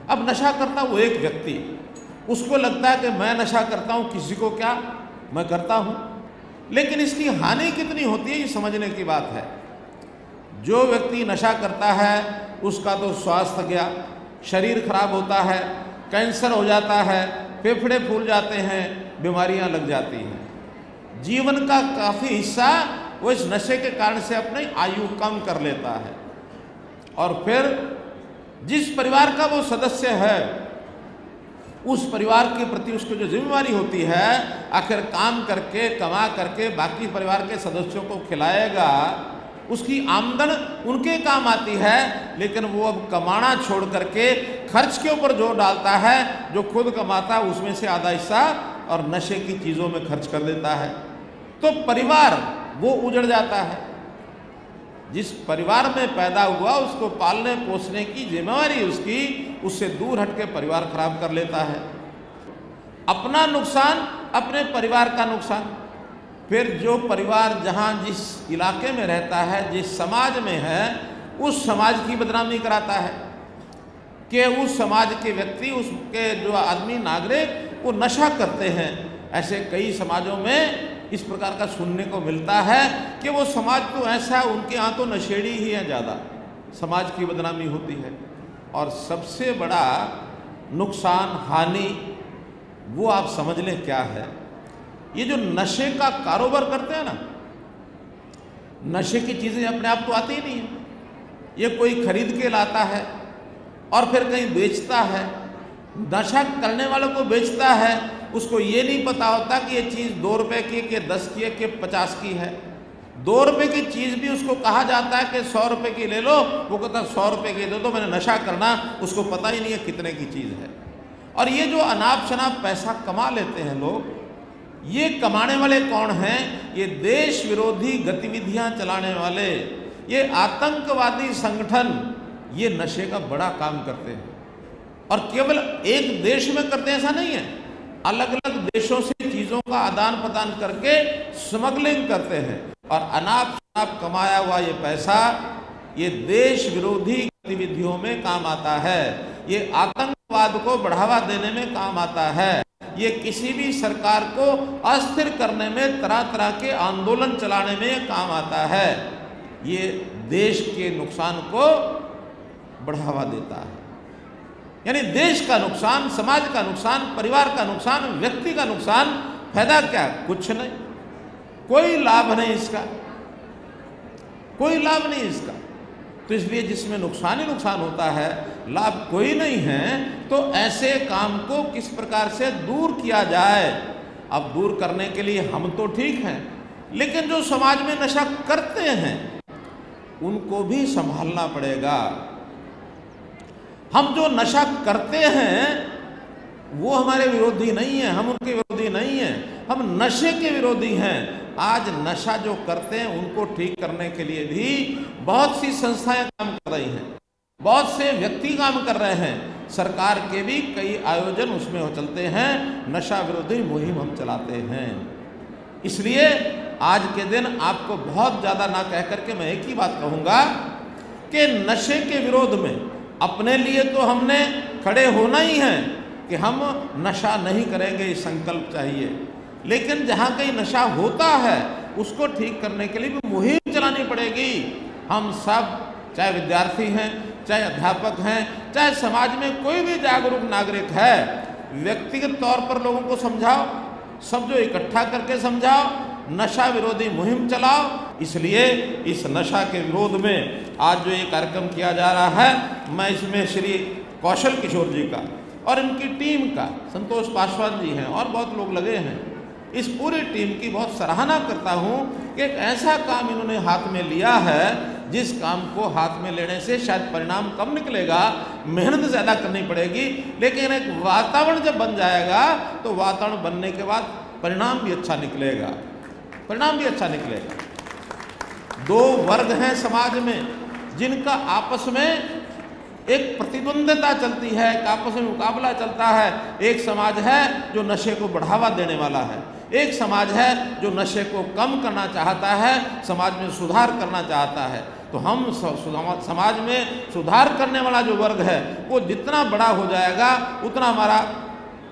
अब नशा करता वो एक व्यक्ति, उसको लगता है कि मैं नशा करता हूँ, किसी को क्या, मैं करता हूँ। लेकिन इसकी हानि कितनी होती है ये समझने की बात है। जो व्यक्ति नशा करता है उसका तो स्वास्थ्य गया, शरीर खराब होता है, कैंसर हो जाता है, फेफड़े फूल जाते हैं, बीमारियां लग जाती हैं। जीवन का काफ़ी हिस्सा वो इस नशे के कारण से अपनी आयु कम कर लेता है। और फिर जिस परिवार का वो सदस्य है, उस परिवार के प्रति उसकी जो जिम्मेवारी होती है, आखिर काम करके कमा करके बाकी परिवार के सदस्यों को खिलाएगा, उसकी आमदन उनके काम आती है, लेकिन वो अब कमाना छोड़ करके खर्च के ऊपर जोर डालता है। जो खुद कमाता है उसमें से आधा हिस्सा और नशे की चीज़ों में खर्च कर देता है, तो परिवार वो उजड़ जाता है। जिस परिवार में पैदा हुआ उसको पालने पोसने की जिम्मेवारी उसकी, उससे दूर हट के परिवार खराब कर लेता है। अपना नुकसान, अपने परिवार का नुकसान। फिर जो परिवार जहाँ जिस इलाके में रहता है, जिस समाज में है, उस समाज की बदनामी कराता है कि उस समाज के व्यक्ति, उसके जो आदमी नागरिक वो नशा करते हैं। ऐसे कई समाजों में इस प्रकार का सुनने को मिलता है कि वो समाज तो ऐसा है, उनके यहाँ तो नशेड़ी ही है ज़्यादा, समाज की बदनामी होती है। और सबसे बड़ा नुकसान, हानि वो आप समझ लें क्या है। ये जो नशे का कारोबार करते हैं ना, नशे की चीज़ें अपने आप तो आती ही नहीं है, ये कोई खरीद के लाता है और फिर कहीं बेचता है। नशा करने वालों को बेचता है, उसको ये नहीं पता होता कि ये चीज़ 2 रुपये की, कि 10 की है, कि 50 की है। 2 रुपये की चीज़ भी उसको कहा जाता है कि 100 रुपये की ले लो, वो कहता है 100 रुपये की दे दो, मैंने नशा करना, उसको पता ही नहीं है कितने की चीज़ है। और ये जो अनाप शनाप पैसा कमा लेते हैं लोग, ये कमाने वाले कौन हैं? ये देश विरोधी गतिविधियां चलाने वाले, ये आतंकवादी संगठन, ये नशे का बड़ा काम करते हैं। और केवल एक देश में करते हैं ऐसा नहीं है, अलग अलग देशों से चीज़ों का आदान प्रदान करके स्मगलिंग करते हैं। और अनाप शनाप कमाया हुआ ये पैसा ये देश विरोधी गतिविधियों में काम आता है, ये आतंकवाद को बढ़ावा देने में काम आता है, ये किसी भी सरकार को अस्थिर करने में, तरह तरह के आंदोलन चलाने में काम आता है। ये देश के नुकसान को बढ़ावा देता है। यानी देश का नुकसान, समाज का नुकसान, परिवार का नुकसान, व्यक्ति का नुकसान। फायदा क्या? कुछ नहीं, कोई लाभ नहीं इसका, कोई लाभ नहीं इसका। तो इसलिए जिसमें नुकसान ही नुकसान होता है, लाभ कोई नहीं है, तो ऐसे काम को किस प्रकार से दूर किया जाए। अब दूर करने के लिए हम तो ठीक हैं, लेकिन जो समाज में नशा करते हैं उनको भी संभालना पड़ेगा। हम जो नशा करते हैं वो हमारे विरोधी नहीं है, हम उनके विरोधी नहीं हैं, हम नशे के विरोधी हैं। आज नशा जो करते हैं उनको ठीक करने के लिए भी बहुत सी संस्थाएं काम कर रही हैं, बहुत से व्यक्ति काम कर रहे हैं, सरकार के भी कई आयोजन उसमें हो चलते हैं, नशा विरोधी मुहिम हम चलाते हैं। इसलिए आज के दिन आपको बहुत ज़्यादा ना कह करके मैं एक ही बात कहूँगा कि नशे के विरोध में अपने लिए तो हमने खड़े होना ही है कि हम नशा नहीं करेंगे, ये संकल्प चाहिए। लेकिन जहाँ कहीं नशा होता है उसको ठीक करने के लिए भी मुहिम चलानी पड़ेगी। हम सब, चाहे विद्यार्थी हैं, चाहे अध्यापक हैं, चाहे समाज में कोई भी जागरूक नागरिक है, व्यक्तिगत तौर पर लोगों को समझाओ, सब जो इकट्ठा करके समझाओ, नशा विरोधी मुहिम चलाओ। इसलिए इस नशा के विरोध में आज जो ये कार्यक्रम किया जा रहा है, मैं इसमें श्री कौशल किशोर जी का और इनकी टीम का, संतोष पासवान जी हैं और बहुत लोग लगे हैं, इस पूरी टीम की बहुत सराहना करता हूँ कि एक ऐसा काम इन्होंने हाथ में लिया है जिस काम को हाथ में लेने से शायद परिणाम कम निकलेगा, मेहनत ज़्यादा करनी पड़ेगी, लेकिन एक वातावरण जब बन जाएगा तो वातावरण बनने के बाद परिणाम भी अच्छा निकलेगा, परिणाम भी अच्छा निकलेगा। 2 वर्ग हैं समाज में जिनका आपस में एक प्रतिद्वंद्विता चलती है, एक आपस में मुकाबला चलता है। एक समाज है जो नशे को बढ़ावा देने वाला है, एक समाज है जो नशे को कम करना चाहता है, समाज में सुधार करना चाहता है। तो हम समाज में सुधार करने वाला जो वर्ग है वो जितना बड़ा हो जाएगा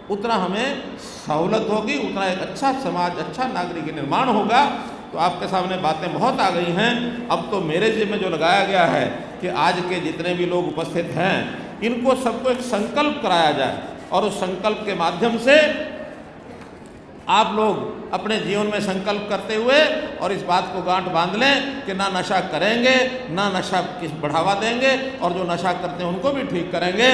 उतना हमें सहूलत होगी, उतना एक अच्छा समाज, अच्छा नागरिक निर्माण होगा। तो आपके सामने बातें बहुत आ गई हैं। अब तो मेरे जिम्मे में जो लगाया गया है कि आज के जितने भी लोग उपस्थित हैं इनको सबको एक संकल्प कराया जाए और उस संकल्प के माध्यम से आप लोग अपने जीवन में संकल्प करते हुए और इस बात को गांठ बांध लें कि ना नशा करेंगे, ना नशा किस बढ़ावा देंगे, और जो नशा करते हैं उनको भी ठीक करेंगे।